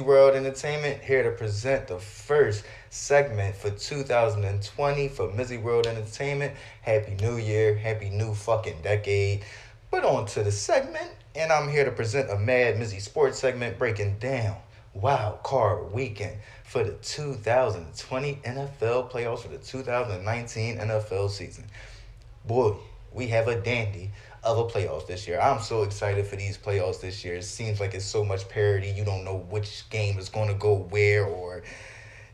MizzyWorld Entertainment, here to present the first segment for 2020 for MizzyWorld Entertainment. Happy New Year, happy new fucking decade. But on to the segment, and I'm here to present a MadMizzy Sports segment breaking down Wildcard Weekend for the 2020 NFL playoffs for the 2019 NFL season. Boy, we have a dandy of a playoffs this year. I'm so excited for these playoffs this year. It seems like it's so much parity. You don't know which game is going to go where or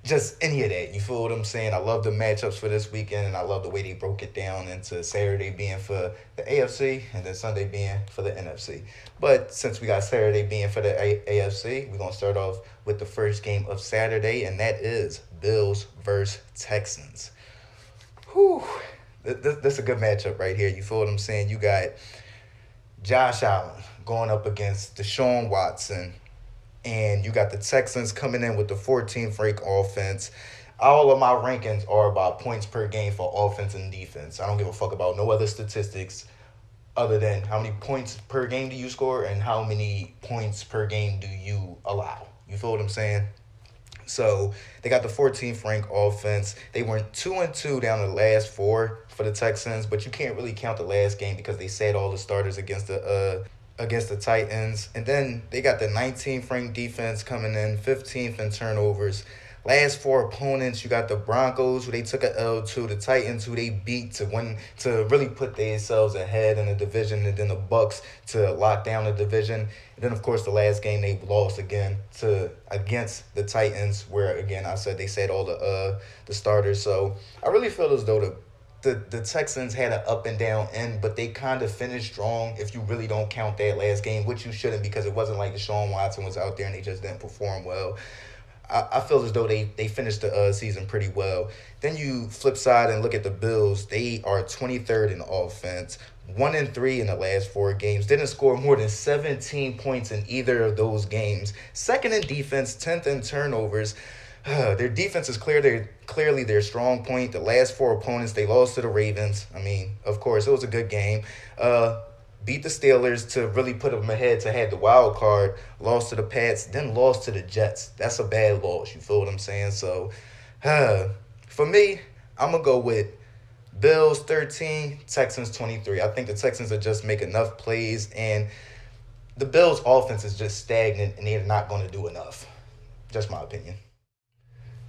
just any of that. You feel what I'm saying? I love the matchups for this weekend, and I love the way they broke it down into Saturday being for the AFC and then Sunday being for the NFC. But since we got Saturday being for the AFC, we're going to start off with the first game of Saturday, and that is Bills versus Texans. Whew. This is a good matchup right here. You feel what I'm saying? You got Josh Allen going up against Deshaun Watson, and you got the Texans coming in with the 14th ranked offense. All of my rankings are about points per game for offense and defense. I don't give a fuck about no other statistics other than how many points per game do you score and how many points per game do you allow. You feel what I'm saying? So they got the 14th ranked offense. They went 2-2 down the last four for the Texans, but you can't really count the last game because they sat all the starters against the Titans. And then they got the 19th ranked defense coming in, 15th in turnovers. Last four opponents, you got the Broncos, who they took a L to, the Titans, who they beat to win, to really put themselves ahead in the division, and then the Bucs to lock down the division. And then, of course, the last game they lost again against the Titans, where again I said they said all the starters. So I really feel as though the Texans had an up and down end, but they kind of finished strong if you really don't count that last game, which you shouldn't, because it wasn't like Deshaun Watson was out there and they just didn't perform well. I feel as though they finished the season pretty well. Then you flip side and look at the Bills. They are 23rd in offense, 1-3 in the last four games. Didn't score more than 17 points in either of those games. Second in defense, 10th in turnovers. Their defense is clearly their strong point. The last four opponents, they lost to the Ravens. I mean, of course, it was a good game. Beat the Steelers to really put them ahead to have the wild card, lost to the Pats, then lost to the Jets. That's a bad loss. You feel what I'm saying? So, for me, I'm going to go with Bills 13, Texans 23. I think the Texans will just make enough plays, and the Bills' offense is just stagnant, and they're not going to do enough. Just my opinion.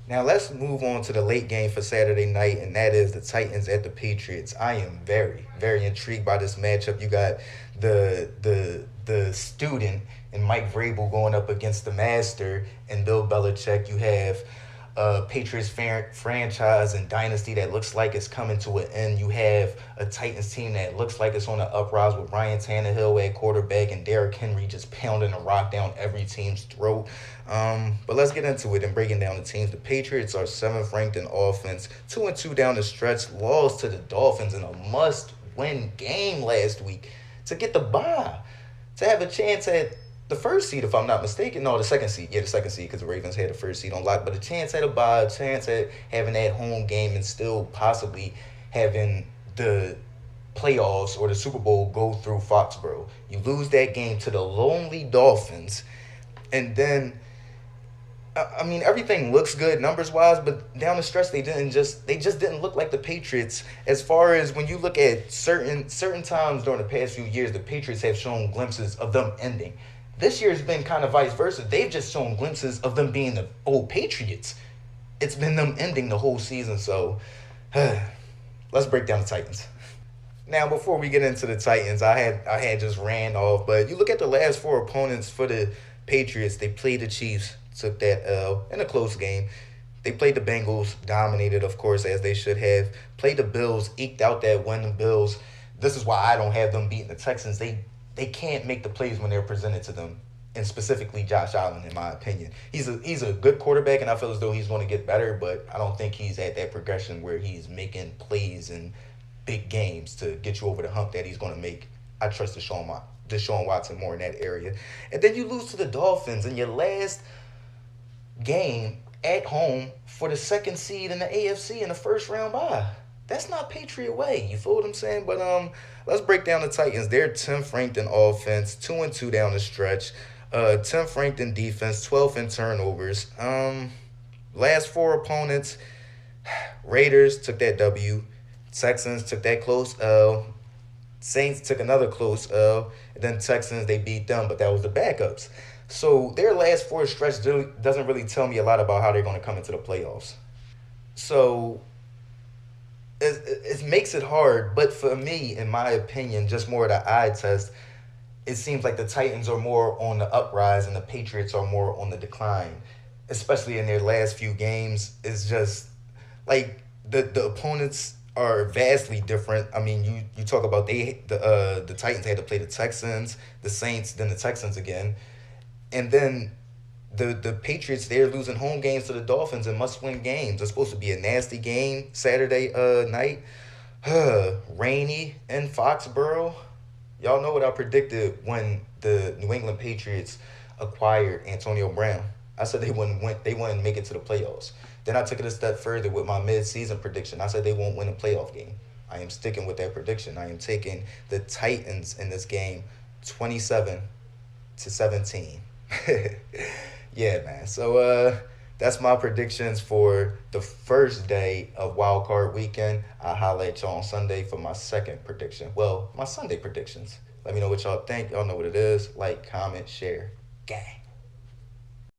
Now let's move on to the late game for Saturday night, and that is the Titans at the Patriots. I am very, very intrigued by this matchup. You got the student and Mike Vrabel going up against the master and Bill Belichick. You have Patriots franchise and dynasty that looks like it's coming to an end. You have a Titans team that looks like it's on the uprise with Ryan Tannehill at quarterback and Derrick Henry just pounding the rock down every team's throat. But let's get into it and breaking down the teams. The Patriots are 7th ranked in offense, 2-2 down the stretch, lost to the Dolphins in a must-win game last week to get the bye, to have a chance at the first seed, if I'm not mistaken. No, the second seed. Yeah, the second seed, because the Ravens had the first seed on lock. But a chance at a bye, a chance at having that home game and still possibly having the playoffs or the Super Bowl go through Foxborough. You lose that game to the lonely Dolphins, and then, I mean, everything looks good numbers-wise, but down the stretch, they just didn't look like the Patriots. As far as when you look at certain times during the past few years, the Patriots have shown glimpses of them ending. This year's been kind of vice versa. They've just shown glimpses of them being the old Patriots. It's been them ending the whole season. So let's break down the Titans. Now, before we get into the Titans, I had just ran off, but you look at the last four opponents for the Patriots. They played the Chiefs, took that L in a close game. They played the Bengals, dominated, of course, as they should have. Played the Bills, eked out that win. The Bills, this is why I don't have them beating the Texans. They can't make the plays when they're presented to them, and specifically Josh Allen, in my opinion. He's a good quarterback, and I feel as though he's going to get better, but I don't think he's at that progression where he's making plays in big games to get you over the hump that he's going to make. I trust Deshaun Watson more in that area. And then you lose to the Dolphins in your last game at home for the second seed in the AFC in the first round bye. That's not Patriot way. You feel what I'm saying? But let's break down the Titans. They're 10th ranked in offense, 2-2 down the stretch. 10th ranked in defense, 12th in turnovers. Last four opponents, Raiders took that W, Texans took that close L, Saints took another close L, and then Texans they beat them, but that was the backups. So their last four stretch doesn't really tell me a lot about how they're going to come into the playoffs. So it makes it hard, but for me, in my opinion, just more of the eye test, it seems like the Titans are more on the uprise and the Patriots are more on the decline, especially in their last few games. It's just like the opponents are vastly different. I mean, you talk about the Titans had to play the Texans, the Saints, then the Texans again, and then the Patriots they're losing home games to the Dolphins in must win games. It's supposed to be a nasty game Saturday night, rainy in Foxborough. Y'all know what I predicted when the New England Patriots acquired Antonio Brown. I said they wouldn't make it to the playoffs. Then I took it a step further with my mid-season prediction. I said they won't win a playoff game. I am sticking with that prediction. I am taking the Titans in this game 27-17. Yeah, man. So that's my predictions for the first day of Wildcard weekend. I'll holler at y'all on Sunday for my second prediction. Well, my Sunday predictions. Let me know what y'all think. Y'all know what it is. Like, comment, share. Gang.